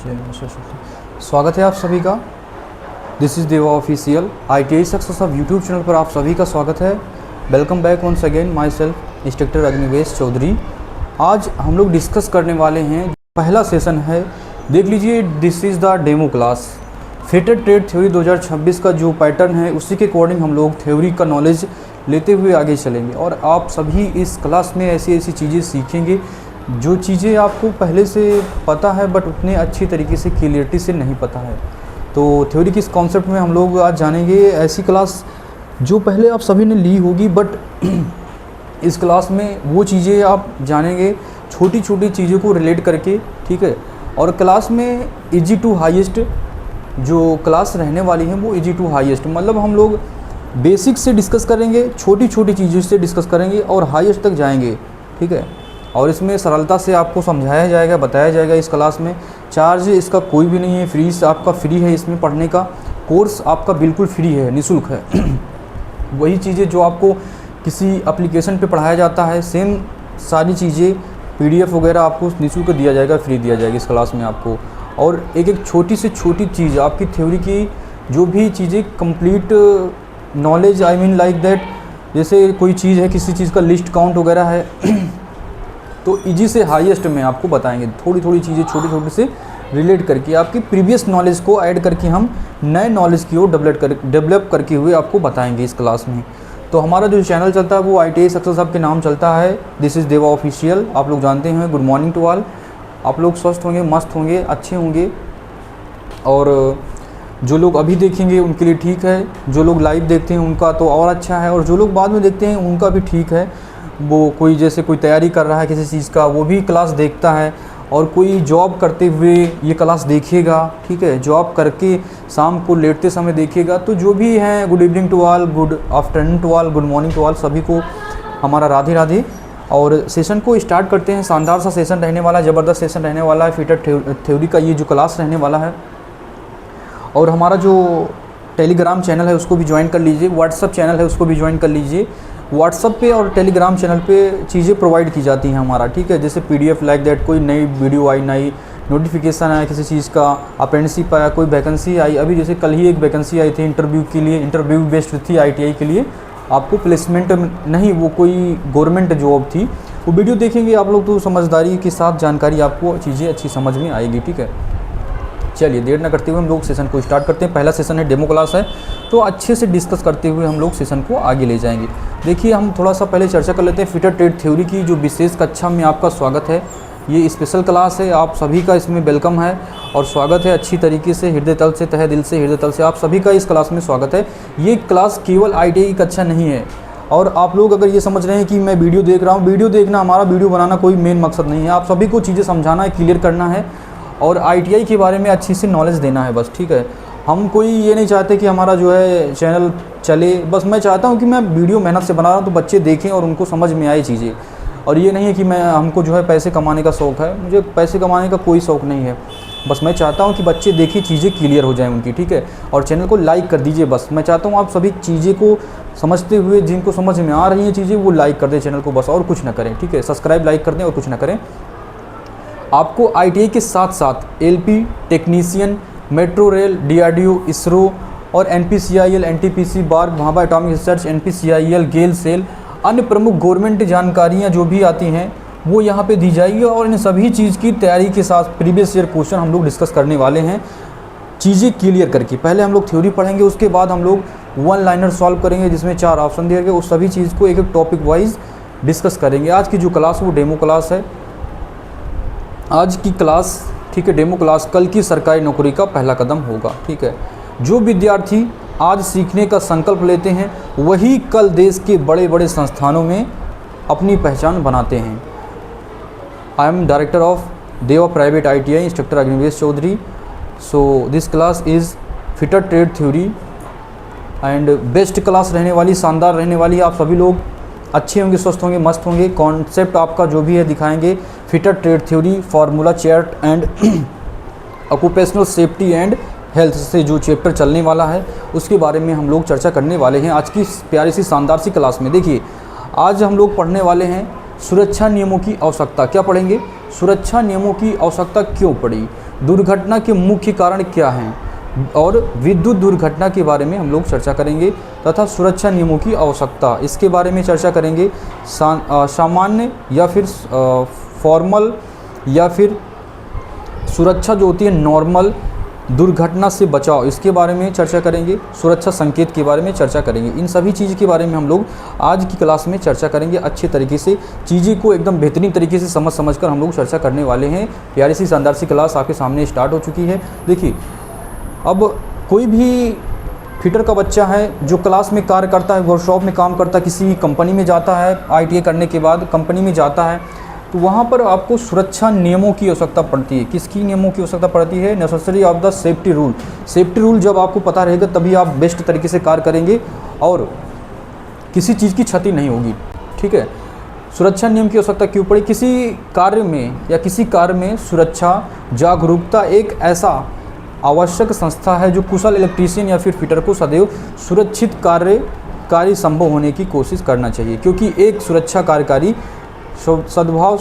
स्वागत है आप सभी का। This is Deva official ITI success of YouTube channel पर आप सभी का स्वागत है। Welcome back once again myself instructor Agnivesh Chaudhary. आज हम लोग डिस्कस करने वाले हैं, पहला सेशन है, देख लीजिए। This is the demo class. Fitted trade theory 2026 का जो पैटर्न है उसी के अकॉर्डिंग हम लोग थ्योरी का नॉलेज लेते हुए आगे चलेंगे और आप सभी इस क्लास में ऐसी ऐसी चीज़ें सीखेंगे जो चीज़ें आपको पहले से पता है बट उतने अच्छी तरीके से क्लियरिटी से नहीं पता है। तो थ्योरी के इस कॉन्सेप्ट में हम लोग आज जानेंगे। ऐसी क्लास जो पहले आप सभी ने ली होगी बट इस क्लास में वो चीज़ें आप जानेंगे छोटी छोटी चीज़ों को रिलेट करके, ठीक है। और क्लास में इजी टू हाईएस्ट जो क्लास रहने वाली है वो इजी टू हाईएस्ट, मतलब हम लोग बेसिक से डिस्कस करेंगे, छोटी छोटी चीज़ों से डिस्कस करेंगे और हाईएस्ट तक जाएंगे, ठीक है। और इसमें सरलता से आपको समझाया जाएगा, बताया जाएगा। इस क्लास में चार्ज इसका कोई भी नहीं है, फीस आपका फ्री है। इसमें पढ़ने का कोर्स आपका बिल्कुल फ्री है, निःशुल्क है। वही चीज़ें जो आपको किसी एप्लीकेशन पे पढ़ाया जाता है, सेम सारी चीज़ें PDF वगैरह आपको निःशुल्क दिया जाएगा, फ्री दिया जाएगा इस क्लास में आपको। और एक एक छोटी से छोटी चीज़ आपकी थ्योरी की जो भी चीज़ें complete knowledge, I mean like that, जैसे कोई चीज़ है, किसी चीज़ का लिस्ट काउंट वगैरह है तो इजी से हाईएस्ट में आपको बताएंगे। थोड़ी थोड़ी चीज़ें छोटे छोटे से रिलेट करके आपकी प्रीवियस नॉलेज को ऐड करके हम नए नॉलेज की ओर डेवलप करके हुए आपको बताएंगे इस क्लास में। तो हमारा जो चैनल चलता है वो ITI सक्सेस हब के नाम चलता है। This is Deva official. आप लोग जानते हैं। Good morning to all. आप लोग स्वस्थ होंगे, मस्त होंगे, अच्छे होंगे। और जो लोग अभी देखेंगे उनके लिए ठीक है, जो लोग लाइव देखते हैं उनका तो और अच्छा है, और जो लोग बाद में देखते हैं उनका भी ठीक है। वो कोई जैसे कोई तैयारी कर रहा है किसी चीज़ का, वो भी क्लास देखता है, और कोई जॉब करते हुए ये क्लास देखेगा, ठीक है। जॉब करके शाम को लेटते समय देखेगा। तो जो भी हैं, good evening to all, good afternoon to all, good morning to all, सभी को हमारा राधे राधे। और सेशन को स्टार्ट करते हैं। शानदार सा सेशन रहने वाला है, ज़बरदस्त सेशन रहने वाला है। फिटेड थ्योरी का ये जो क्लास रहने वाला है। और हमारा जो टेलीग्राम चैनल है उसको भी ज्वाइन कर लीजिए, व्हाट्सअप चैनल है उसको भी ज्वाइन कर लीजिए। व्हाट्सअप पे और टेलीग्राम चैनल पे चीज़ें प्रोवाइड की जाती हैं हमारा, ठीक है। जैसे PDF लाइक दैट, कोई नई वीडियो आई, नई नोटिफिकेशन आया किसी चीज़ का, अप्रेंटिसशिप आया, कोई वैकेंसी आई। अभी जैसे कल ही एक वैकेंसी आई थी इंटरव्यू के लिए, इंटरव्यू बेस्ड थी ITI के लिए। आपको प्लेसमेंट नहीं, वो कोई गवर्नमेंट जॉब थी। वो वीडियो देखेंगे आप लोग तो समझदारी के साथ जानकारी आपको चीज़ें अच्छी समझ में आएगी, ठीक है। चलिए देर न करते हुए हम लोग सेशन को स्टार्ट करते हैं। पहला सेशन है, डेमो क्लास है, तो अच्छे से डिस्कस करते हुए हम लोग सेशन को आगे ले जाएंगे। देखिए, हम थोड़ा सा पहले चर्चा कर लेते हैं फिटेड ट्रेड थ्योरी की जो विशेष कक्षा में आपका स्वागत है। ये स्पेशल क्लास है, आप सभी का इसमें वेलकम है और स्वागत है अच्छी तरीके से, हृदय तल से, तहे दिल से, हृदय तल से आप सभी का इस क्लास में स्वागत है। ये क्लास केवल ITI की कक्षा नहीं है। और आप लोग अगर ये समझ रहे हैं कि मैं वीडियो देख रहा हूँ, वीडियो देखना, हमारा वीडियो बनाना कोई मेन मकसद नहीं है। आप सभी को चीज़ें समझाना है, क्लियर करना है और ITI के बारे में अच्छी सी नॉलेज देना है, बस, ठीक है। हम कोई ये नहीं चाहते कि हमारा जो है चैनल चले, बस मैं चाहता हूँ कि मैं वीडियो मेहनत से बना रहा हूँ तो बच्चे देखें और उनको समझ में आए चीज़ें। और ये नहीं है कि हमको जो है पैसे कमाने का शौक़ है, मुझे पैसे कमाने का कोई शौक़ नहीं है। बस मैं चाहता हूँ कि बच्चे देखें, चीज़ें क्लियर हो जाएँ उनकी, ठीक है। और चैनल को लाइक कर दीजिए, बस मैं चाहता हूँ आप सभी चीज़ें को समझते हुए, जिनको समझ में आ रही हैं चीज़ें, वो लाइक कर दें चैनल को, बस, और कुछ ना करें, ठीक है। सब्सक्राइब, लाइक कर दें और कुछ ना करें। आपको ITI के साथ साथ LP technician, metro rail, DRDO, ISRO और NPCIL, NTPC, BARC, Bhabha atomic research, NPCIL, GAIL SAIL, अन्य प्रमुख गवर्नमेंट जानकारियाँ जो भी आती हैं वो यहाँ पे दी जाएगी। और इन सभी चीज़ की तैयारी के साथ प्रीवियस ईयर क्वेश्चन हम लोग डिस्कस करने वाले हैं, चीज़ें क्लियर करके। पहले हम लोग थ्योरी पढ़ेंगे, उसके बाद हम लोग 1 लाइनर सॉल्व करेंगे जिसमें 4 ऑप्शन दिए गए। उस सभी चीज़ को एक एक टॉपिक वाइज डिस्कस करेंगे। आज की जो क्लास वो डेमो क्लास है, आज की क्लास, ठीक है, डेमो क्लास कल की सरकारी नौकरी का पहला कदम होगा, ठीक है। जो विद्यार्थी आज सीखने का संकल्प लेते हैं वही कल देश के बड़े बड़े संस्थानों में अपनी पहचान बनाते हैं। I am director of Deva private ITI, instructor Agnivesh Chaudhary. So this class is fitter trade theory and best class रहने वाली, शानदार रहने वाली। आप सभी लोग अच्छे होंगे, स्वस्थ होंगे, मस्त होंगे। कॉन्सेप्ट आपका जो भी है दिखाएंगे। Fitted trade theory, formula, chart and occupational safety and health से जो चैप्टर चलने वाला है उसके बारे में हम लोग चर्चा करने वाले हैं आज की प्यारी सी शानदार सी क्लास में। देखिए, आज हम लोग पढ़ने वाले हैं सुरक्षा नियमों की आवश्यकता, क्या पढ़ेंगे? सुरक्षा नियमों की आवश्यकता क्यों पड़ी, दुर्घटना के मुख्य कारण क्या हैं, और विद्युत दुर्घटना के बारे में हम लोग चर्चा करेंगे तथा सुरक्षा नियमों की आवश्यकता इसके बारे में चर्चा करेंगे। सामान्य या फिर फॉर्मल या फिर सुरक्षा जो होती है नॉर्मल, दुर्घटना से बचाव इसके बारे में चर्चा करेंगे, सुरक्षा संकेत के बारे में चर्चा करेंगे। इन सभी चीज़ के बारे में हम लोग आज की क्लास में चर्चा करेंगे। अच्छे तरीके से चीज़ें को एकदम बेहतरीन तरीके से समझ कर हम लोग चर्चा करने वाले हैं। प्यारी सी शानदार सी क्लास आपके सामने स्टार्ट हो चुकी है। देखिए, अब कोई भी फिटर का बच्चा है जो क्लास में कार्य करता है, वर्कशॉप में काम करता है, किसी कंपनी में जाता है, ITI करने के बाद कंपनी में जाता है, तो वहाँ पर आपको सुरक्षा नियमों की आवश्यकता पड़ती है। किसकी नियमों की आवश्यकता पड़ती है? Necessary of the safety rule. Safety rule जब आपको पता रहेगा तभी आप बेस्ट तरीके से कार्य करेंगे और किसी चीज़ की क्षति नहीं होगी। ठीक है, सुरक्षा नियम की आवश्यकता क्यों पड़ी? किसी कार्य में सुरक्षा जागरूकता एक ऐसा आवश्यक संस्था है जो कुशल इलेक्ट्रीशियन या फिर फिटर को सदैव सुरक्षित कार्य संभव होने की कोशिश करना चाहिए, क्योंकि एक सुरक्षा कार्यकारी सद्भाव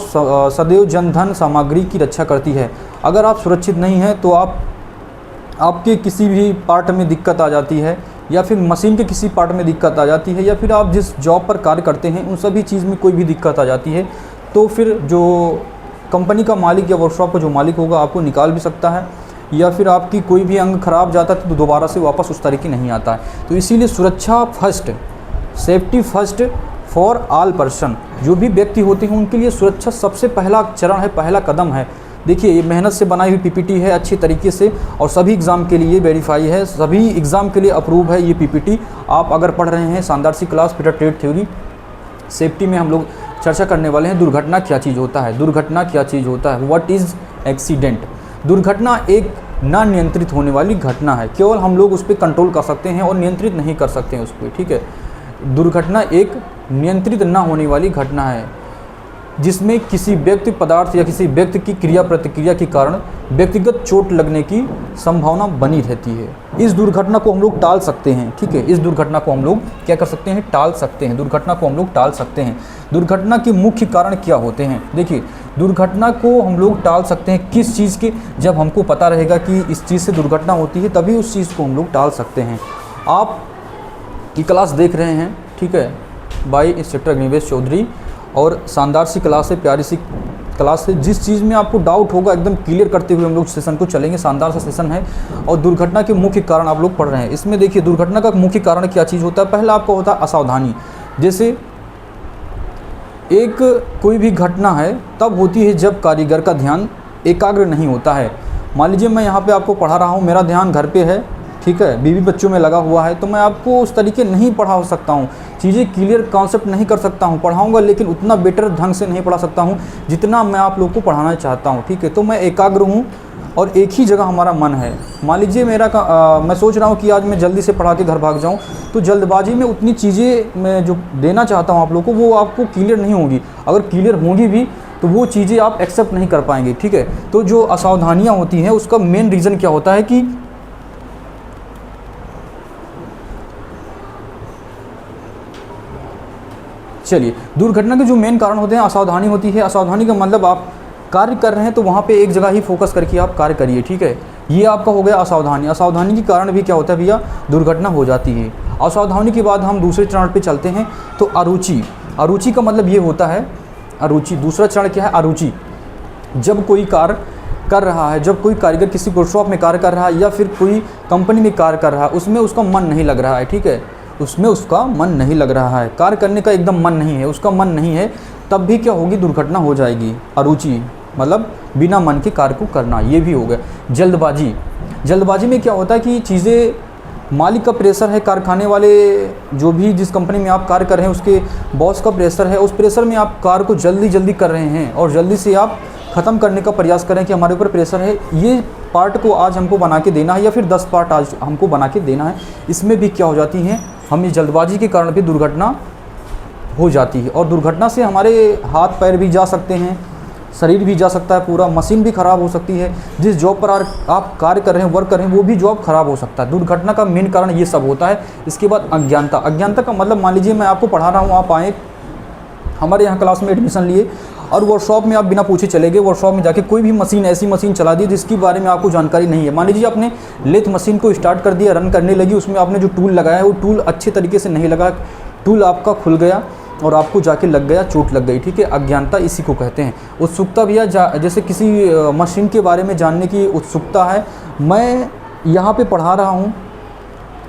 सदैव जनधन सामग्री की रक्षा करती है। अगर आप सुरक्षित नहीं हैं तो आपके किसी भी पार्ट में दिक्कत आ जाती है, या फिर मशीन के किसी पार्ट में दिक्कत आ जाती है, या फिर आप जिस जॉब पर कार्य करते हैं उन सभी चीज़ में कोई भी दिक्कत आ जाती है, तो फिर जो कंपनी का मालिक या वर्कशॉप का जो मालिक होगा आपको निकाल भी सकता है, या फिर आपकी कोई भी अंग खराब जाता है तो दोबारा से वापस उस तरीके नहीं आता है। तो इसीलिए सुरक्षा first, safety first for all person, जो भी व्यक्ति होते हैं उनके लिए सुरक्षा सबसे पहला चरण है, पहला कदम है। देखिए, ये मेहनत से बनाई हुई PPT है अच्छे तरीके से, और सभी एग्ज़ाम के लिए वेरीफाई है, सभी एग्ज़ाम के लिए अप्रूव है ये PPT। आप अगर पढ़ रहे हैं शानदार सी class fitter trade theory safety में, हम लोग चर्चा करने वाले हैं दुर्घटना क्या चीज़ होता है। दुर्घटना क्या चीज़ होता है? What is accident? दुर्घटना एक ना नियंत्रित होने वाली घटना है, केवल हम लोग उस पर कंट्रोल कर सकते हैं और नियंत्रित नहीं कर सकते हैं उस पर। ठीक है, दुर्घटना एक नियंत्रित ना होने वाली घटना है जिसमें किसी व्यक्ति, पदार्थ या किसी व्यक्ति की क्रिया प्रतिक्रिया के कारण व्यक्तिगत चोट लगने की संभावना बनी रहती है। इस दुर्घटना को हम लोग टाल सकते हैं। ठीक है, इस दुर्घटना को हम लोग क्या कर सकते हैं? टाल सकते हैं। दुर्घटना को हम लोग टाल सकते हैं। दुर्घटना के मुख्य कारण क्या होते हैं? देखिए, दुर्घटना को हम लोग टाल सकते हैं किस चीज़ के? जब हमको पता रहेगा कि इस चीज़ से दुर्घटना होती है तभी उस चीज़ को हम लोग टाल सकते हैं। आप की क्लास देख रहे हैं, ठीक है, बाय इंस्ट्रक्टर अग्निवेश चौधरी, और शानदार सी क्लास है, प्यारी सी क्लास है। जिस चीज़ में आपको डाउट होगा एकदम क्लियर करते हुए हम लोग सेशन को चलेंगे। शानदार सा सेशन है। और दुर्घटना के मुख्य कारण आप लोग पढ़ रहे हैं। इसमें देखिए, दुर्घटना का मुख्य कारण क्या चीज़ होता है? पहला आपका होता है असावधानी। जैसे एक कोई भी घटना है तब होती है जब कारीगर का ध्यान एकाग्र नहीं होता है। मान लीजिए मैं यहाँ पे आपको पढ़ा रहा हूँ, मेरा ध्यान घर पे है, ठीक है, बीवी बच्चों में लगा हुआ है, तो मैं आपको उस तरीके नहीं पढ़ा हो सकता हूँ, चीज़ें क्लियर कॉन्सेप्ट नहीं कर सकता हूँ। पढ़ाऊँगा लेकिन उतना बेटर ढंग से नहीं पढ़ा सकता हूँ जितना मैं आप लोगों को पढ़ाना चाहता हूँ। ठीक है, तो मैं एकाग्र हूँ और एक ही जगह हमारा मन है। मान लीजिए मैं सोच रहा हूँ कि आज मैं जल्दी से पढ़ा के घर भाग जाऊँ, तो जल्दबाजी में उतनी चीज़ें मैं जो देना चाहता हूँ आप लोगों को वो आपको क्लियर नहीं होगी। अगर क्लियर होंगी भी तो वो चीज़ें आप एक्सेप्ट नहीं कर पाएंगे। ठीक है, तो जो असावधानियाँ होती हैं उसका मेन रीज़न क्या होता है कि चलिए, दुर्घटना के जो मेन कारण होते हैं असावधानी होती है। असावधानी का मतलब आप कार्य कर रहे हैं तो वहाँ पे एक जगह ही फोकस करके आप कार्य करिए। ठीक है, ये आपका हो गया असावधानी। असावधानी के कारण भी क्या होता है भैया? दुर्घटना हो जाती है। असावधानी के बाद हम दूसरे चरण पे चलते हैं, तो अरुचि। अरुचि का मतलब ये होता है, अरुचि दूसरा चरण क्या है? अरुचि। जब कोई कार्य कर रहा है, जब कोई कारीगर किसी वर्कशॉप में कार्य कर रहा है या फिर कोई कंपनी में कार्य कर रहा है, उसमें उसका मन नहीं लग रहा है। ठीक है, उसमें उसका मन नहीं लग रहा है, कार्य करने का एकदम मन नहीं है, उसका मन नहीं है, तब भी क्या होगी? दुर्घटना हो जाएगी। अरुचि मतलब बिना मन के कार्य को करना, ये भी हो गया। जल्दबाजी। जल्दबाजी में क्या होता है कि चीज़ें मालिक का प्रेशर है, कारखाने वाले जो भी जिस कंपनी में आप कार्य कर रहे हैं उसके बॉस का प्रेशर है, उस प्रेशर में आप कार्य को जल्दी जल्दी कर रहे हैं और जल्दी से आप ख़त्म करने का प्रयास करें कि हमारे ऊपर प्रेशर है, ये पार्ट को आज हमको बना के देना है या फिर 10 पार्ट आज हमको बना के देना है। इसमें भी क्या हो जाती हैं? हमें जल्दबाजी के कारण भी दुर्घटना हो जाती है और दुर्घटना से हमारे हाथ पैर भी जा सकते हैं, शरीर भी जा सकता है, पूरा मशीन भी ख़राब हो सकती है। जिस जॉब पर आप कार्य कर रहे हैं, वर्क कर रहे हैं, वो भी जॉब ख़राब हो सकता है। दुर्घटना का मेन कारण ये सब होता है। इसके बाद अज्ञानता। अज्ञानता का मतलब मान लीजिए मैं आपको पढ़ा रहा हूँ, आप आए, हमारे यहाँ क्लास में एडमिशन लिए और वर्कशॉप में आप बिना पूछे चले गए, वर्कशॉप में जाके कोई भी मशीन, ऐसी मशीन चला दी जिसके बारे में आपको जानकारी नहीं है। मान लीजिए आपने लेथ मशीन को स्टार्ट कर दिया, रन करने लगी, उसमें आपने जो टूल लगाया है वो टूल अच्छे तरीके से नहीं लगा, टूल आपका खुल गया और आपको जाके लग गया, चोट लग गई, ठीक है। अज्ञानता इसी को कहते हैं। उत्सुकता भैया जैसे किसी मशीन के बारे में जानने की उत्सुकता है, मैं यहाँ पे पढ़ा रहा हूँ,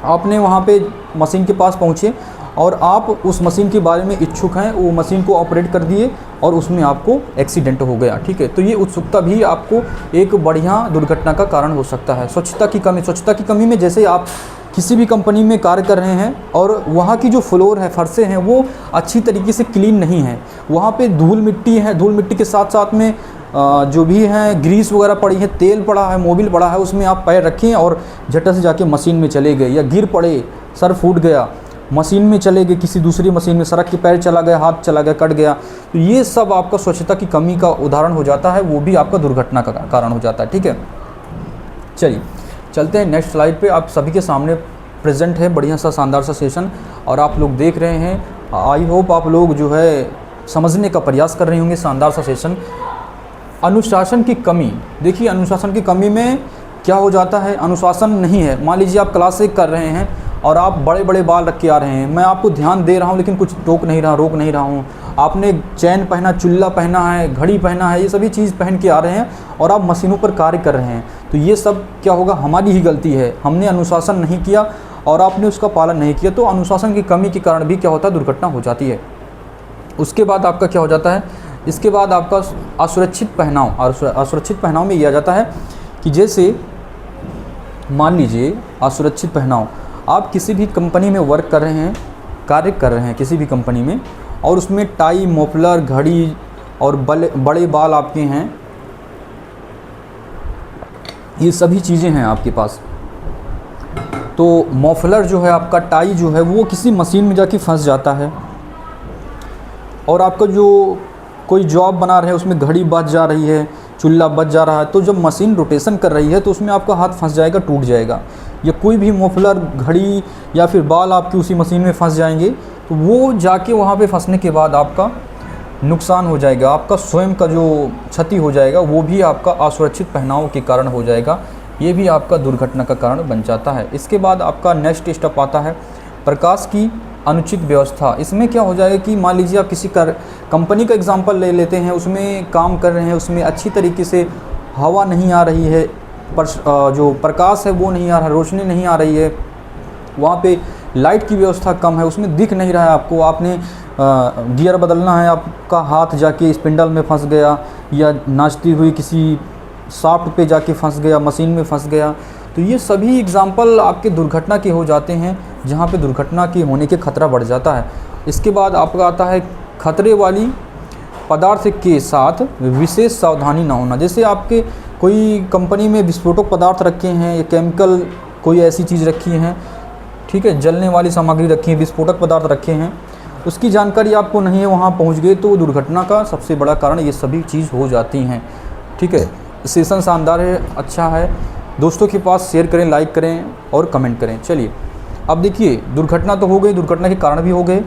आपने वहाँ पे मशीन के पास पहुँचे और आप उस मशीन के बारे में इच्छुक हैं, वो मशीन को ऑपरेट कर दिए और उसमें आपको एक्सीडेंट हो गया, ठीक है। तो ये उत्सुकता भी आपको एक बढ़िया दुर्घटना का कारण हो सकता है। स्वच्छता की कमी, स्वच्छता की कमी में जैसे आप किसी भी कंपनी में कार्य कर रहे हैं और वहाँ की जो फ्लोर है, फर्शें हैं, वो अच्छी तरीके से क्लीन नहीं है, वहाँ पे धूल मिट्टी है, धूल मिट्टी के साथ साथ में जो भी है ग्रीस वगैरह पड़ी है, तेल पड़ा है, मोबिल पड़ा है, उसमें आप पैर रखें और झट से जाके मशीन में चले गए या गिर पड़े, सर फूट गया, मशीन में चले गए, किसी दूसरी मशीन में सड़क के पैर चला गया, हाथ चला गया, कट गया, तो ये सब आपका स्वच्छता की कमी का उदाहरण हो जाता है, वो भी आपका दुर्घटना का कारण हो जाता है, ठीक है। चलिए चलते हैं नेक्स्ट स्लाइड पे। आप सभी के सामने प्रेजेंट है बढ़िया सा शानदार सा सेशन और आप लोग देख रहे हैं। आई होप आप लोग जो है समझने का प्रयास कर रहे होंगे शानदार सा सेशन। अनुशासन की कमी, देखिए अनुशासन की कमी में क्या हो जाता है, अनुशासन नहीं है। मान लीजिए आप क्लास 1 कर रहे हैं और आप बड़े बड़े बाल रख के आ रहे हैं, मैं आपको ध्यान दे रहा हूँ लेकिन कुछ रोक नहीं रहा हूँ। आपने चैन पहना, चुल्ला पहना है, घड़ी पहना है, ये सभी चीज़ पहन के आ रहे हैं और आप मशीनों पर कार्य कर रहे हैं, तो ये सब क्या होगा, हमारी ही गलती है, हमने अनुशासन नहीं किया और आपने उसका पालन नहीं किया, तो अनुशासन की कमी के कारण भी क्या होता है, दुर्घटना हो जाती है। उसके बाद आपका क्या हो जाता है, इसके बाद आपका असुरक्षित पहनाव, और असुरक्षित पहनाव में यह आ जाता है कि जैसे मान लीजिए असुरक्षित पहनाव, आप किसी भी कंपनी में वर्क कर रहे हैं, कार्य कर रहे हैं किसी भी कंपनी में, और उसमें टाई, मफलर, घड़ी और बड़े बाल आपके हैं, ये सभी चीज़ें हैं आपके पास। तो मफलर जो है आपका, टाई जो है वो किसी मशीन में जाके फंस जाता है और आपका जो कोई जॉब बना रहे हैं उसमें घड़ी बज जा रही है, चुल्ला बज जा रहा है, तो जब मशीन रोटेशन कर रही है तो उसमें आपका हाथ फंस जाएगा, टूट जाएगा, या कोई भी मफलर, घड़ी या फिर बाल आपकी उसी मशीन में फंस जाएंगे, तो वो जाके वहाँ पे फंसने के बाद आपका नुकसान हो जाएगा, आपका स्वयं का जो क्षति हो जाएगा वो भी आपका असुरक्षित पहनाव के कारण हो जाएगा, ये भी आपका दुर्घटना का कारण बन जाता है। इसके बाद आपका नेक्स्ट स्टेप आता है प्रकाश की अनुचित व्यवस्था। इसमें क्या हो जाएगा कि मान लीजिए आप किसी कंपनी का एग्जांपल ले लेते हैं, उसमें काम कर रहे हैं, उसमें अच्छी तरीके से हवा नहीं आ रही है, जो प्रकाश है वो नहीं आ रहा, रोशनी नहीं आ रही है, वहाँ पे लाइट की व्यवस्था कम है, उसमें दिख नहीं रहा है आपको, आपने गियर बदलना है, आपका हाथ जाके स्पिंडल में फंस गया या नाचती हुई किसी शाफ्ट पे जाके फंस गया, मशीन में फंस गया, तो ये सभी एग्जाम्पल आपके दुर्घटना के हो जाते हैं, जहाँ पे दुर्घटना के होने के खतरा बढ़ जाता है। इसके बाद आपका आता है खतरे वाली पदार्थ के साथ विशेष सावधानी ना होना। जैसे आपके कोई कंपनी में विस्फोटक पदार्थ रखे हैं या केमिकल कोई ऐसी चीज़ रखी हैं, ठीक है, जलने वाली सामग्री रखी है, विस्फोटक पदार्थ रखे हैं, उसकी जानकारी आपको नहीं है, वहाँ पहुँच गए तो दुर्घटना का सबसे बड़ा कारण ये सभी चीज़ हो जाती हैं, ठीक है। सेशन शानदार है, अच्छा है, दोस्तों के पास शेयर करें, लाइक करें और कमेंट करें। चलिए अब देखिए दुर्घटना तो हो गई, दुर्घटना के कारण भी हो गए,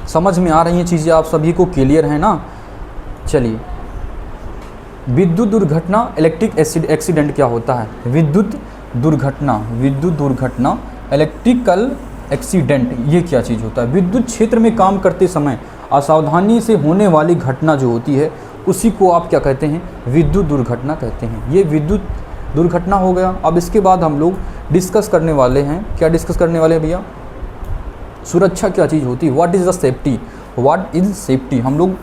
समझ में आ रही हैं चीज़ें, आप सभी को क्लियर है ना। चलिए विद्युत दुर्घटना, इलेक्ट्रिक एक्सीडेंट क्या होता है, विद्युत दुर्घटना इलेक्ट्रिकल एक्सीडेंट, ये क्या चीज़ होता है। विद्युत क्षेत्र में काम करते समय असावधानी से होने वाली घटना जो होती है उसी को आप क्या कहते हैं, विद्युत दुर्घटना कहते हैं। ये विद्युत दुर्घटना हो गया। अब इसके बाद हम लोग डिस्कस करने वाले हैं, क्या डिस्कस करने वाले हैं भैया, सुरक्षा क्या चीज़ होती है, what is the safety, what is safety, हम लोग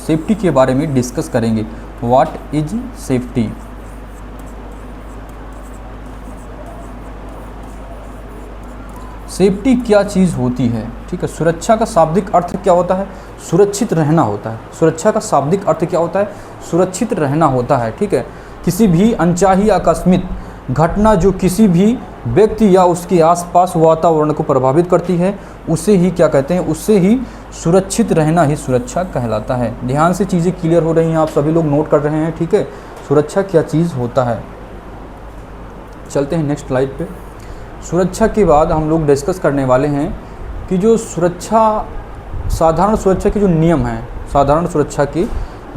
सेफ्टी के बारे में डिस्कस करेंगे, व्हाट इज सेफ्टी। सेफ्टी क्या चीज़ होती है, ठीक है। सुरक्षा का शाब्दिक अर्थ क्या होता है, सुरक्षित रहना होता है। सुरक्षा का शाब्दिक अर्थ क्या होता है, सुरक्षित रहना होता है, ठीक है। किसी भी अनचाही आकस्मिक घटना जो किसी भी व्यक्ति या उसके आसपास वातावरण को प्रभावित करती है उसे ही क्या कहते हैं, उससे ही सुरक्षित रहना ही सुरक्षा कहलाता है। ध्यान से चीज़ें क्लियर हो रही हैं, आप सभी लोग नोट कर रहे हैं, ठीक है। सुरक्षा क्या चीज़ होता है, चलते हैं नेक्स्ट स्लाइड पे। सुरक्षा के बाद हम लोग डिस्कस करने वाले हैं कि जो सुरक्षा साधारण सुरक्षा के जो नियम हैं, साधारण सुरक्षा के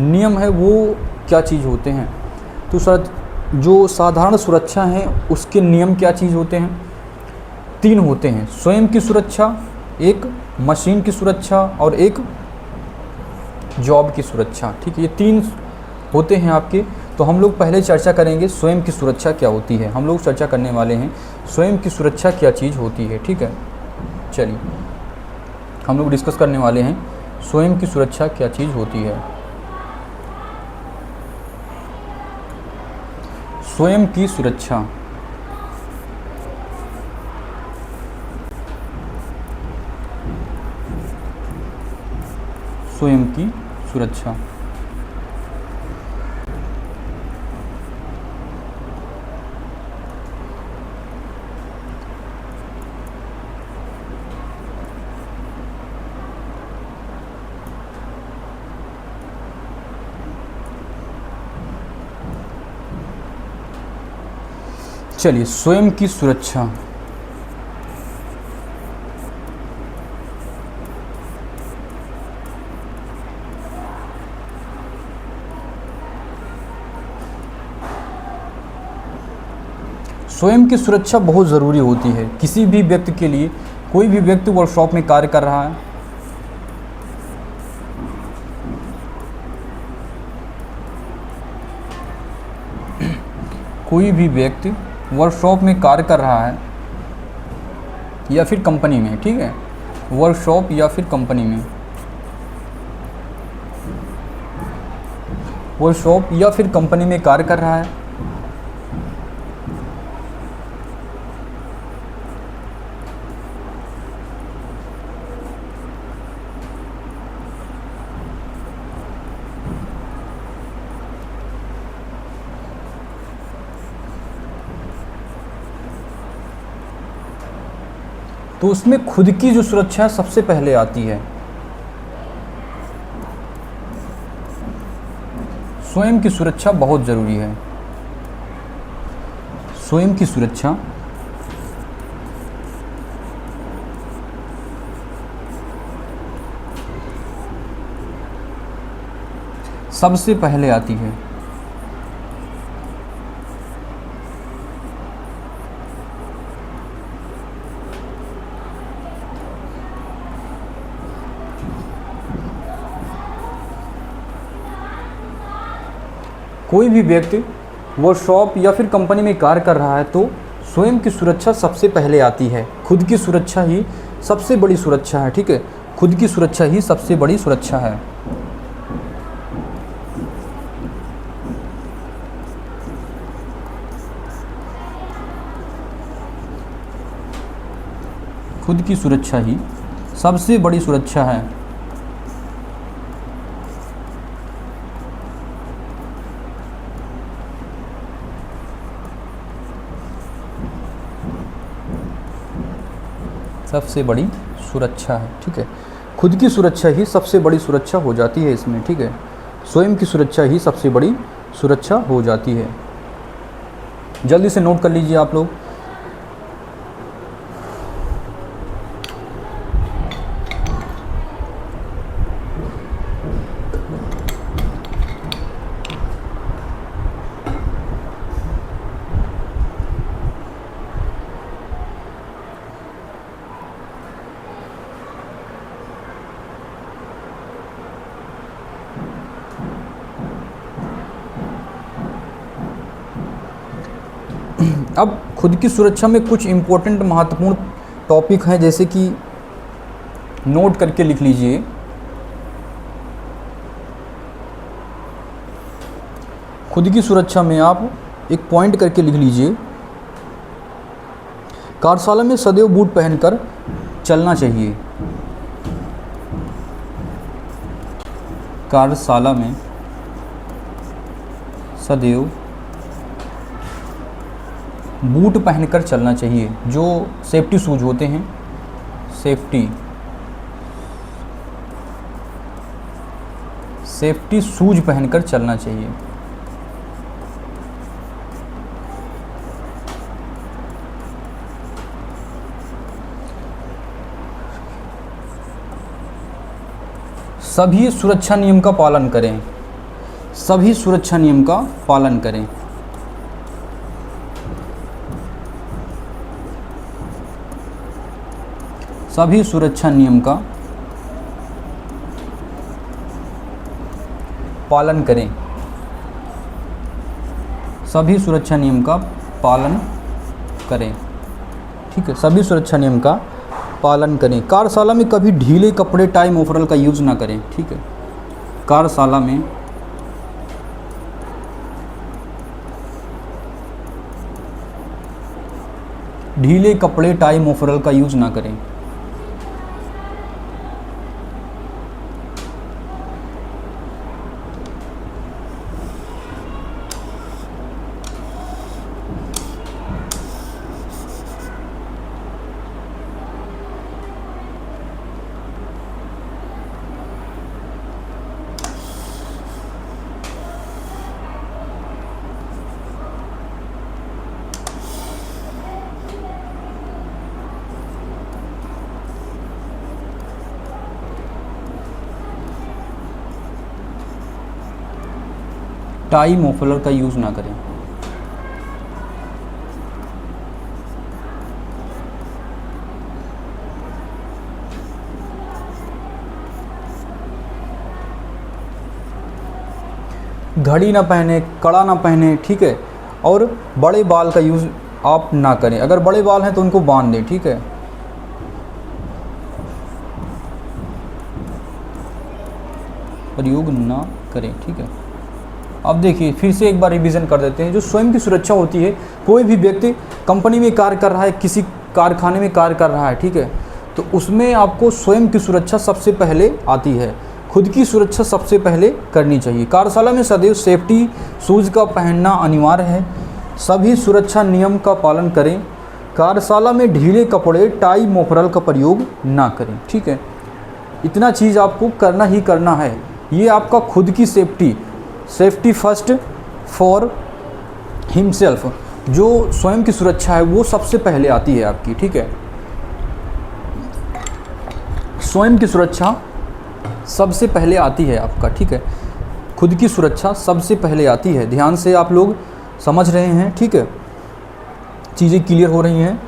नियम है वो क्या चीज़ होते हैं। तो सर जो साधारण सुरक्षा है उसके नियम क्या चीज़ होते हैं, 3 होते हैं। स्वयं की सुरक्षा, एक मशीन की सुरक्षा और एक जॉब की सुरक्षा। ठीक है, ये 3 होते हैं आपके। तो हम लोग पहले चर्चा करेंगे स्वयं की सुरक्षा क्या होती है। हम लोग चर्चा करने वाले हैं स्वयं की सुरक्षा क्या चीज़ होती है। ठीक है, चलिए हम लोग डिस्कस करने वाले हैं स्वयं की सुरक्षा क्या चीज़ होती है। स्वयं की सुरक्षा, स्वयं की सुरक्षा। चलिए स्वयं की सुरक्षा, स्वयं की सुरक्षा बहुत ज़रूरी होती है किसी भी व्यक्ति के लिए। कोई भी व्यक्ति वर्कशॉप में कार्य कर रहा है, कोई भी व्यक्ति वर्कशॉप में कार्य कर रहा है या फिर कंपनी में, ठीक है, वर्कशॉप या फिर कंपनी में, वर्कशॉप या फिर कंपनी में कार्य कर रहा है, तो उसमें खुद की जो सुरक्षा सबसे पहले आती है। स्वयं की सुरक्षा बहुत ज़रूरी है। स्वयं की सुरक्षा सबसे पहले आती है। कोई भी व्यक्ति वर्कशॉप या फिर कंपनी में कार्य कर रहा है तो स्वयं की सुरक्षा सबसे पहले आती है। खुद की सुरक्षा ही सबसे बड़ी सुरक्षा है। ठीक है, खुद की सुरक्षा ही सबसे बड़ी सुरक्षा है। खुद की सुरक्षा ही सबसे बड़ी सुरक्षा है। सबसे बड़ी सुरक्षा है। ठीक है, खुद की सुरक्षा ही सबसे बड़ी सुरक्षा हो जाती है इसमें। ठीक है, स्वयं की सुरक्षा ही सबसे बड़ी सुरक्षा हो जाती है। जल्दी से नोट कर लीजिए आप लोग। अब खुद की सुरक्षा में कुछ इम्पोर्टेंट महत्वपूर्ण टॉपिक हैं, जैसे कि नोट करके लिख लीजिए। खुद की सुरक्षा में आप एक पॉइंट करके लिख लीजिए, कार्यशाला में सदैव बूट पहनकर चलना चाहिए। कार्यशाला में सदैव बूट पहनकर चलना चाहिए। जो सेफ्टी शूज होते हैं, सेफ्टी शूज पहनकर चलना चाहिए। सभी सुरक्षा नियम का पालन करें। सभी सुरक्षा नियम का पालन करें। सभी सुरक्षा नियम का पालन करें। सभी सुरक्षा नियम का पालन करें। ठीक है, सभी सुरक्षा नियम का पालन करें। कार्यशाला में कभी ढीले कपड़े, टाई, मोफरल का यूज़ ना करें। ठीक है, कार्यशाला में ढीले कपड़े, टाई, मोफरल का यूज़ ना करें। टाई, मोफलर का यूज़ ना करें। घड़ी ना पहने, कड़ा ना पहने। ठीक है, और बड़े बाल का यूज़ आप ना करें। अगर बड़े बाल हैं तो उनको बांध दें। ठीक है, प्रयोग ना करें। ठीक है, अब देखिए फिर से एक बार रिवीजन कर देते हैं। जो स्वयं की सुरक्षा होती है, कोई भी व्यक्ति कंपनी में कार्य कर रहा है, किसी कारखाने में कार्य कर रहा है, ठीक है, तो उसमें आपको स्वयं की सुरक्षा सबसे पहले आती है। खुद की सुरक्षा सबसे पहले करनी चाहिए। कार्यशाला में सदैव सेफ्टी शूज़ का पहनना अनिवार्य है। सभी सुरक्षा नियम का पालन करें। कार्यशाला में ढीले कपड़े, टाई, मोफरल का प्रयोग ना करें। ठीक है, इतना चीज़ आपको करना ही करना है। ये आपका खुद की सेफ्टी फर्स्ट फॉर हिमसेल्फ, जो स्वयं की सुरक्षा है वो सबसे पहले आती है आपकी। ठीक है, स्वयं की सुरक्षा सबसे पहले आती है आपका। ठीक है, खुद की सुरक्षा सबसे पहले आती है। ध्यान से आप लोग समझ रहे हैं। ठीक है, चीज़ें क्लियर हो रही हैं।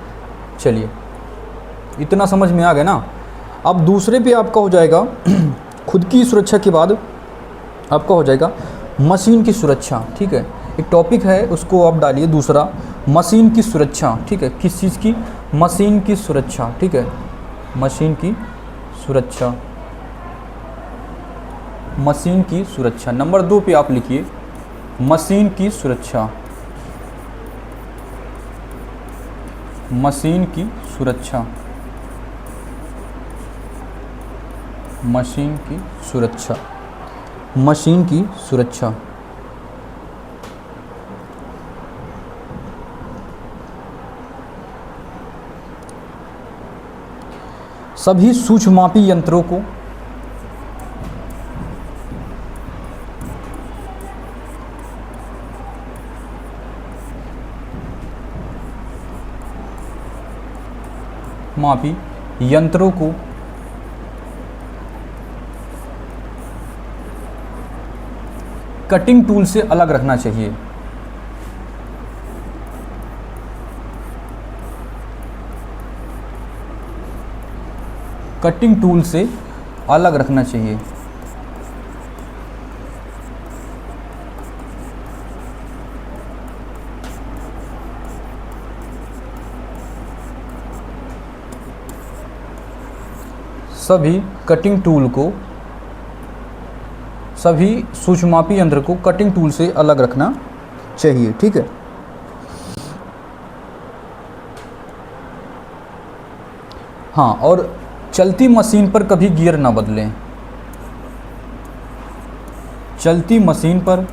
चलिए, इतना समझ में आ गया ना। अब दूसरे पे आपका हो जाएगा खुद की सुरक्षा के बाद आपका हो जाएगा मशीन की सुरक्षा। ठीक है, एक टॉपिक है उसको आप डालिए दूसरा, मशीन की सुरक्षा। ठीक है, किस चीज़ की? मशीन की सुरक्षा। ठीक है, मशीन की सुरक्षा। मशीन की सुरक्षा नंबर 2 पे आप लिखिए मशीन की सुरक्षा। मशीन की सुरक्षा। मशीन की सुरक्षा। मशीन की सुरक्षा। सभी सूक्ष्ममापी यंत्रों को मापी यंत्रों को कटिंग टूल से अलग रखना चाहिए। कटिंग टूल से अलग रखना चाहिए। सभी कटिंग टूल को, सभी सूक्ष्ममापी यंत्र को कटिंग टूल से अलग रखना चाहिए। ठीक है, हाँ, और चलती मशीन पर कभी गियर ना बदलें। चलती मशीन पर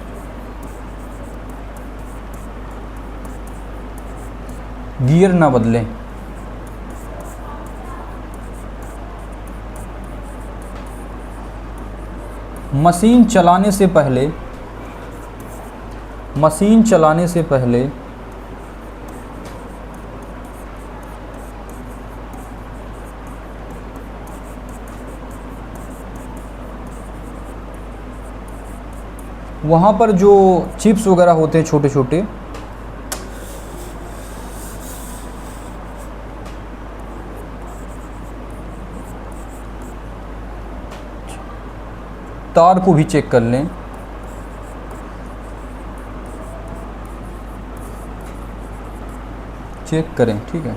गियर ना बदलें। मशीन चलाने से पहले वहाँ पर जो चिप्स वगैरह होते हैं छोटे छोटे, तार को भी चेक कर लें। चेक करें, ठीक है।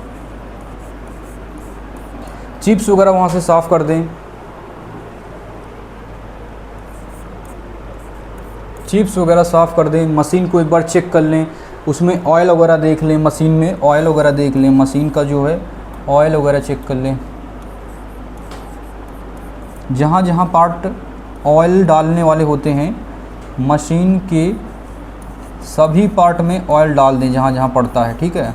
चिप्स वगैरह वहाँ से साफ़ कर दें। चिप्स वगैरह साफ़ कर दें। मशीन को एक बार चेक कर लें, उसमें ऑयल वगैरह देख लें, मशीन में ऑयल वगैरह देख लें, मशीन का जो है ऑयल वगैरह चेक कर लें। जहाँ जहाँ पार्ट ऑयल डालने वाले होते हैं मशीन के सभी पार्ट में ऑयल डाल दें जहाँ जहाँ पड़ता है, ठीक है।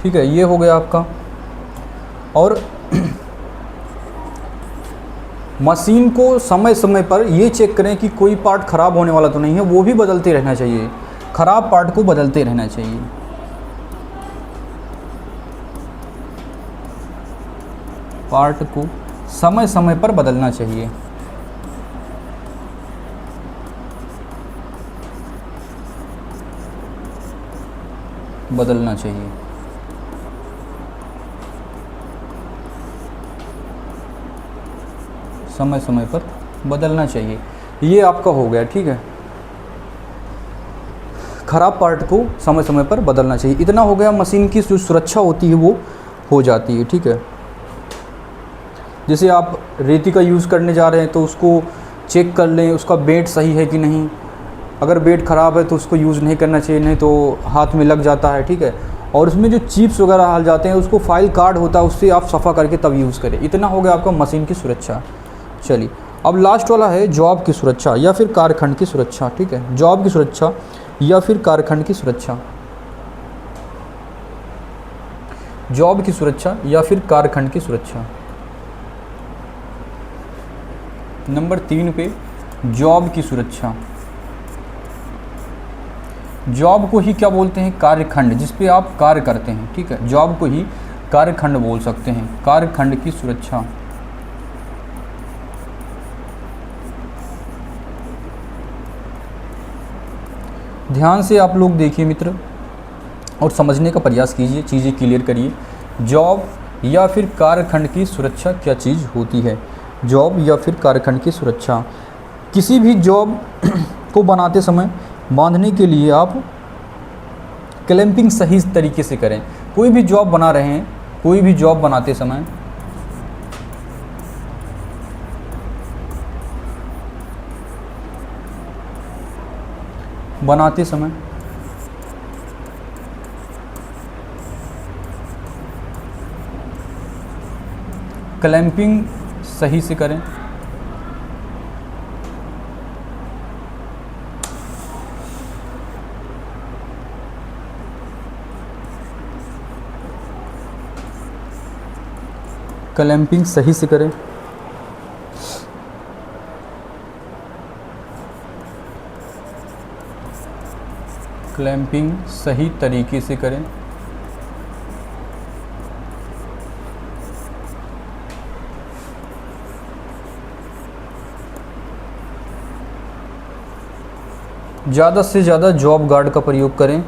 ठीक है, ये हो गया आपका। और मशीन को समय समय पर ये चेक करें कि कोई पार्ट ख़राब होने वाला तो नहीं है, वो भी बदलते रहना चाहिए। ख़राब पार्ट को बदलते रहना चाहिए। पार्ट को समय समय पर बदलना चाहिए। बदलना चाहिए। समय समय पर बदलना चाहिए। ये आपका हो गया, ठीक है। ख़राब पार्ट को समय समय पर बदलना चाहिए। इतना हो गया, मशीन की जो सुरक्षा होती है वो हो जाती है, ठीक है। जैसे आप रेती का यूज़ करने जा रहे हैं तो उसको चेक कर लें, उसका बेड सही है कि नहीं। अगर बेड ख़राब है तो उसको यूज़ नहीं करना चाहिए, नहीं तो हाथ में लग जाता है, ठीक है। और उसमें जो चिप्स वगैरह हाल जाते हैं उसको फाइल कार्ड होता है, उससे आप सफ़ा करके तब यूज़ करें। इतना हो गया आपका मशीन की सुरक्षा। चलिए, अब लास्ट वाला है जॉब की सुरक्षा या फिर कारखंड की सुरक्षा, ठीक है। जॉब की सुरक्षा या फिर कारखंड की सुरक्षा। जॉब की सुरक्षा या फिर कारखंड की सुरक्षा। नंबर 3 पे जॉब की सुरक्षा। जॉब को ही क्या बोलते हैं? कार्यखंड, जिस पे आप कार्य करते हैं, ठीक है। जॉब को ही कार्यखंड बोल सकते हैं। कार्यखंड की सुरक्षा। ध्यान से आप लोग देखिए मित्र और समझने का प्रयास कीजिए, चीज़ें क्लियर करिए। जॉब या फिर कार्यखंड की सुरक्षा क्या चीज़ होती है? जॉब या फिर कार्यखंड की सुरक्षा। किसी भी जॉब को बनाते समय बांधने के लिए आप क्लैंपिंग सही तरीके से करें। कोई भी जॉब बना रहे हैं, कोई भी जॉब बनाते समय क्लैंपिंग सही से करें। क्लैंपिंग सही से करें। क्लैंपिंग सही तरीके से करें। ज़्यादा से ज़्यादा जॉब गार्ड का प्रयोग करें।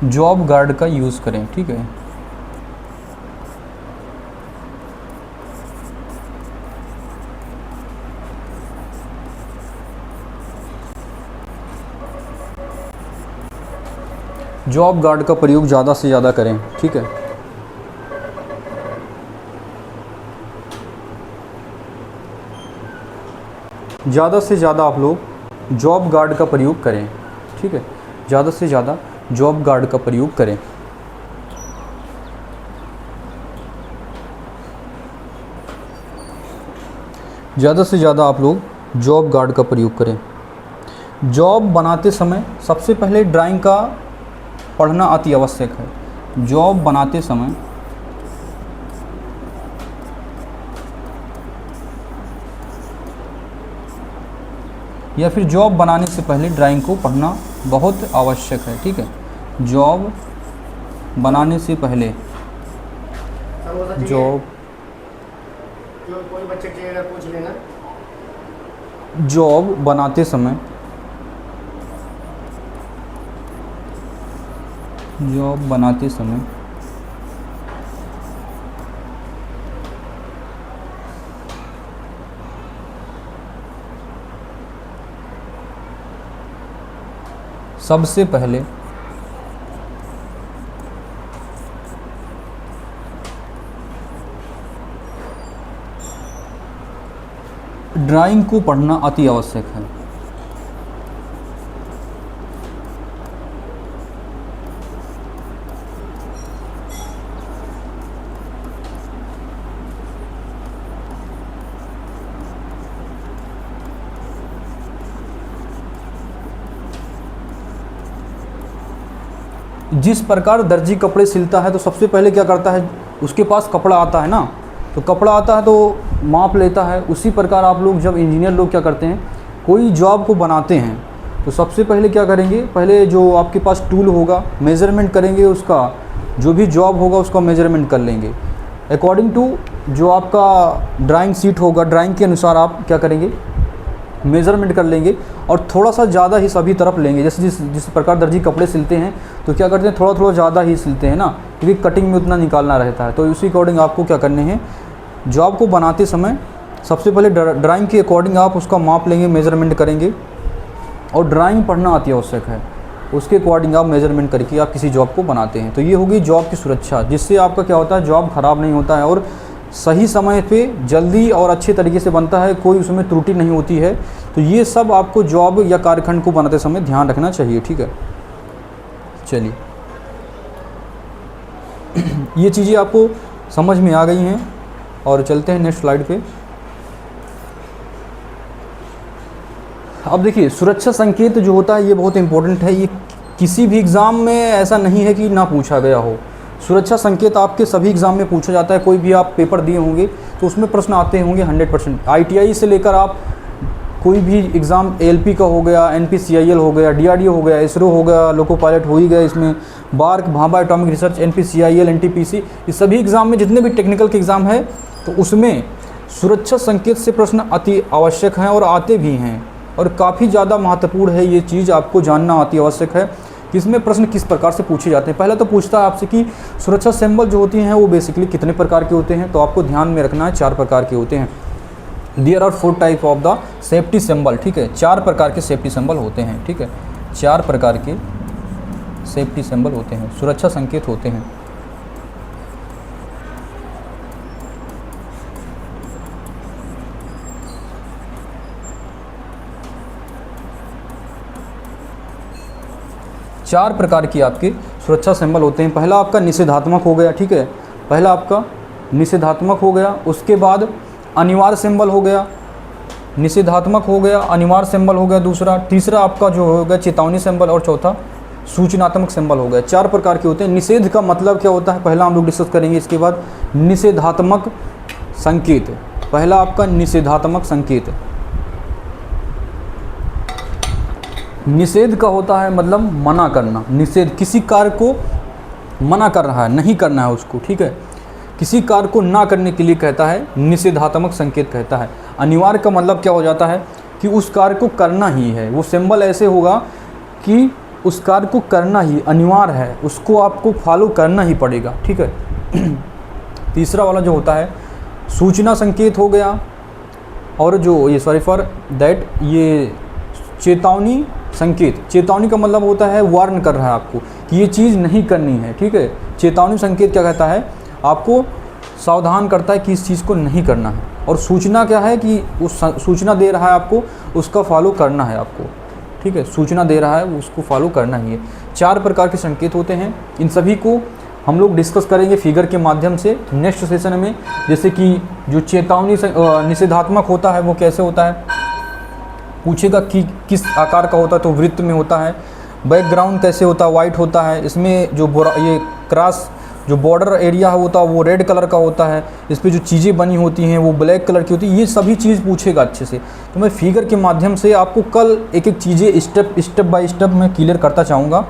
जॉब गार्ड का यूज़ करें, ठीक है। जॉब गार्ड का प्रयोग ज़्यादा से ज़्यादा करें, ठीक है। ज़्यादा से ज़्यादा आप लोग जॉब गार्ड का प्रयोग करें, ठीक है। ज़्यादा से ज़्यादा जॉब गार्ड का प्रयोग करें। ज़्यादा से ज़्यादा आप लोग जॉब गार्ड का प्रयोग करें। जॉब बनाते समय सबसे पहले ड्राइंग का पढ़ना अति आवश्यक है। जॉब बनाते समय या फिर जॉब बनाने से पहले ड्राइंग को पढ़ना बहुत आवश्यक है। ठीक है, जॉब बनाने से पहले जॉब कोई बच्चे के अगर पूछ लेना, जॉब बनाते समय सबसे पहले ड्राइंग को पढ़ना अति आवश्यक है। जिस प्रकार दर्जी कपड़े सिलता है तो सबसे पहले क्या करता है, उसके पास कपड़ा आता है ना, तो कपड़ा आता है तो माप लेता है। उसी प्रकार आप लोग जब इंजीनियर लोग क्या करते हैं, कोई जॉब को बनाते हैं तो सबसे पहले क्या करेंगे, पहले जो आपके पास टूल होगा मेज़रमेंट करेंगे, उसका जो भी जॉब होगा उसका मेज़रमेंट कर लेंगे अकॉर्डिंग टू जो आपका ड्राइंग शीट होगा, ड्राइंग के अनुसार आप क्या करेंगे, मेज़रमेंट कर लेंगे और थोड़ा सा ज़्यादा ही सभी तरफ लेंगे। जैसे जिस प्रकार दर्जी कपड़े सिलते हैं तो क्या करते हैं, थोड़ा थोड़ा ज़्यादा ही सिलते हैं ना, क्योंकि कटिंग में उतना निकालना रहता है। तो उसी अकॉर्डिंग आपको क्या करने हैं, जॉब को बनाते समय सबसे पहले ड्राइंग के अकॉर्डिंग आप उसका माप लेंगे, मेज़रमेंट करेंगे। और ड्राइंग पढ़ना अति आवश्यक है, उसके अकॉर्डिंग आप मेज़रमेंट करके आप किसी जॉब को बनाते हैं। तो ये होगी जॉब की सुरक्षा, जिससे आपका क्या होता है, जॉब ख़राब नहीं होता है और सही समय पे जल्दी और अच्छे तरीके से बनता है, कोई उसमें त्रुटि नहीं होती है। तो ये सब आपको जॉब या कार्यखंड को बनाते समय ध्यान रखना चाहिए। ठीक है, चलिए ये चीज़ें आपको समझ में आ गई हैं और चलते हैं नेक्स्ट स्लाइड पे। अब देखिए, सुरक्षा संकेत जो होता है ये बहुत इंपॉर्टेंट है। ये किसी भी एग्ज़ाम में ऐसा नहीं है कि ना पूछा गया हो। सुरक्षा संकेत आपके सभी एग्ज़ाम में पूछा जाता है। कोई भी आप पेपर दिए होंगे तो उसमें प्रश्न आते होंगे 100%। ITI से लेकर आप कोई भी एग्ज़ाम, ALP का हो गया, NPCIL हो गया, DRDO हो गया, ISRO हो गया, लोको पायलट हो ही गया, इसमें BARC, Bhabha atomic research, NPCIL, NTPC, इस सभी एग्ज़ाम में जितने भी टेक्निकल के एग्ज़ाम है तो उसमें सुरक्षा संकेत से प्रश्न अति आवश्यक हैं और आते भी हैं और काफ़ी ज़्यादा महत्वपूर्ण है। ये चीज़ आपको जानना अति आवश्यक है कि इसमें प्रश्न किस प्रकार से पूछे जाते हैं। पहले तो पूछता है आपसे कि सुरक्षा सिंबल जो होती हैं वो बेसिकली कितने प्रकार के होते हैं, तो आपको ध्यान में रखना है 4 प्रकार के होते हैं। There are 4 type of the safety symbol. ठीक है, 4 प्रकार के सेफ्टी सिंबल होते हैं। ठीक है, 4 प्रकार के सेफ्टी सिंबल होते हैं, सुरक्षा संकेत होते हैं। चार प्रकार की आपके सुरक्षा सिंबल होते हैं। पहला आपका निषेधात्मक हो गया। ठीक है, पहला आपका निषेधात्मक हो गया, उसके बाद अनिवार्य सिंबल हो गया, निषेधात्मक हो गया, अनिवार्य सिंबल हो गया दूसरा, तीसरा आपका जो हो गया चेतावनी सिंबल और चौथा सूचनात्मक सिंबल हो गया। 4 प्रकार के होते हैं। निषेध का मतलब क्या होता है पहला हम लोग डिस्कस करेंगे। इसके बाद निषेधात्मक संकेत, पहला आपका निषेधात्मक संकेत। निषेध का होता है मतलब मना करना। निषेध किसी कार्य को मना कर रहा है, नहीं करना है उसको। ठीक है, किसी कार्य को ना करने के लिए कहता है, निषेधात्मक संकेत कहता है। अनिवार्य का मतलब क्या हो जाता है कि उस कार्य को करना ही है। वो सिंबल ऐसे होगा कि उस कार्य को करना ही अनिवार्य है, उसको आपको फॉलो करना ही पड़ेगा। ठीक है। तीसरा वाला जो होता है सूचना संकेत हो गया, और जो ये सॉरी फॉर दैट ये चेतावनी संकेत। चेतावनी का मतलब होता है वार्न कर रहा है आपको कि ये चीज़ नहीं करनी है। ठीक है, चेतावनी संकेत क्या कहता है, आपको सावधान करता है कि इस चीज़ को नहीं करना है। और सूचना क्या है कि उस सूचना दे रहा है आपको, उसका फॉलो करना है आपको। ठीक है, सूचना दे रहा है उसको फॉलो करना ही है। 4 प्रकार के संकेत होते हैं। इन सभी को हम लोग डिस्कस करेंगे फिगर के माध्यम से नेक्स्ट सेशन में। जैसे कि जो चेतावनी निषेधात्मक होता है वो कैसे होता है, पूछेगा कि किस आकार का होता है, तो वृत्त में होता है। बैकग्राउंड कैसे होता है, वाइट होता है। इसमें जो ये क्रॉस जो बॉर्डर एरिया होता है वो रेड कलर का होता है, इस पे जो चीज़ें बनी होती हैं वो ब्लैक कलर की होती है, ये सभी चीज़ पूछेगा अच्छे से। तो मैं फिगर के माध्यम से आपको कल एक एक चीज़ें स्टेप बाय स्टेप मैं क्लियर करता चाहूँगा।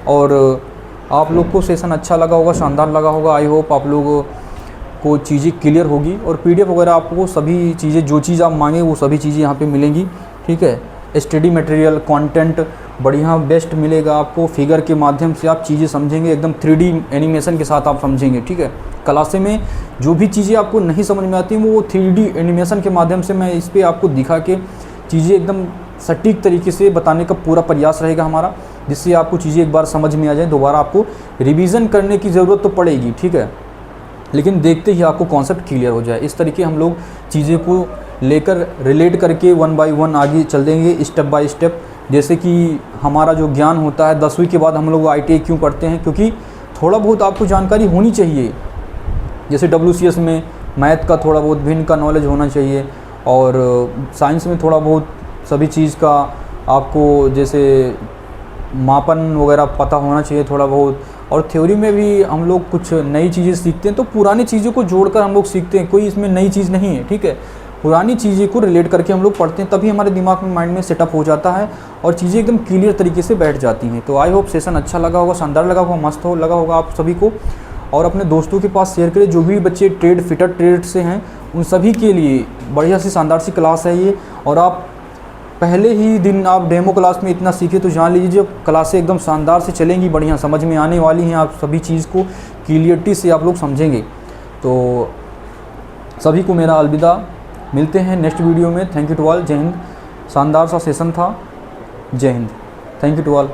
और आप लोग को सेशन अच्छा लगा होगा, शानदार लगा होगा। आई होप आप लोगों को चीज़ें क्लियर होगी। और PDF वगैरह आपको सभी चीज़ें, जो चीज़ आप मांगे वो सभी चीज़ें यहाँ पे मिलेंगी, ठीक है। स्टडी मटेरियल, कंटेंट बढ़िया बेस्ट मिलेगा आपको। फिगर के माध्यम से आप चीज़ें समझेंगे, एकदम 3D एनिमेशन के साथ आप समझेंगे, ठीक है। क्लासे में जो भी चीज़ें आपको नहीं समझ में आती वो 3D एनिमेशन के माध्यम से मैं इस पर आपको दिखा के चीज़ें एकदम सटीक तरीके से बताने का पूरा प्रयास रहेगा हमारा, जिससे आपको चीज़ें एक बार समझ में आ जाए। दोबारा आपको रिवीजन करने की ज़रूरत तो पड़ेगी, ठीक है, लेकिन देखते ही आपको कॉन्सेप्ट क्लियर हो जाए। इस तरीके हम लोग चीज़ें को लेकर रिलेट करके 1 बाय 1 आगे चल देंगे, स्टेप बाय स्टेप। जैसे कि हमारा जो ज्ञान होता है 10वीं के बाद हम लोग ITI क्यों पढ़ते हैं, क्योंकि थोड़ा बहुत आपको जानकारी होनी चाहिए। जैसे WCS में मैथ का थोड़ा बहुत भिन्न का नॉलेज होना चाहिए, और साइंस में थोड़ा बहुत सभी चीज़ का आपको जैसे मापन वगैरह पता होना चाहिए थोड़ा बहुत। और थ्योरी में भी हम लोग कुछ नई चीज़ें सीखते हैं तो पुरानी चीज़ों को जोड़कर हम लोग सीखते हैं, कोई इसमें नई चीज़ नहीं है, ठीक है। पुरानी चीज़ें को रिलेट करके हम लोग पढ़ते हैं, तभी हमारे दिमाग में, माइंड में सेटअप हो जाता है और चीज़ें एकदम क्लियर तरीके से बैठ जाती हैं। तो आई होप सेशन अच्छा लगा होगा, शानदार लगा होगा, मस्त हो लगा होगा आप सभी को। और अपने दोस्तों के पास शेयर करें, जो भी बच्चे ट्रेड फिटर ट्रेड से हैं उन सभी के लिए बढ़िया सी शानदार सी क्लास है ये। और आप पहले ही दिन आप डेमो क्लास में इतना सीखे तो जान लीजिए क्लासें एकदम शानदार से चलेंगी, बढ़िया समझ में आने वाली हैं। आप सभी चीज़ को क्लियरिटी से आप लोग समझेंगे। तो सभी को मेरा अलविदा, मिलते हैं नेक्स्ट वीडियो में। थैंक यू टू ऑल, जय हिंद। शानदार सा सेशन था, जय हिंद, थैंक यू टू ऑल।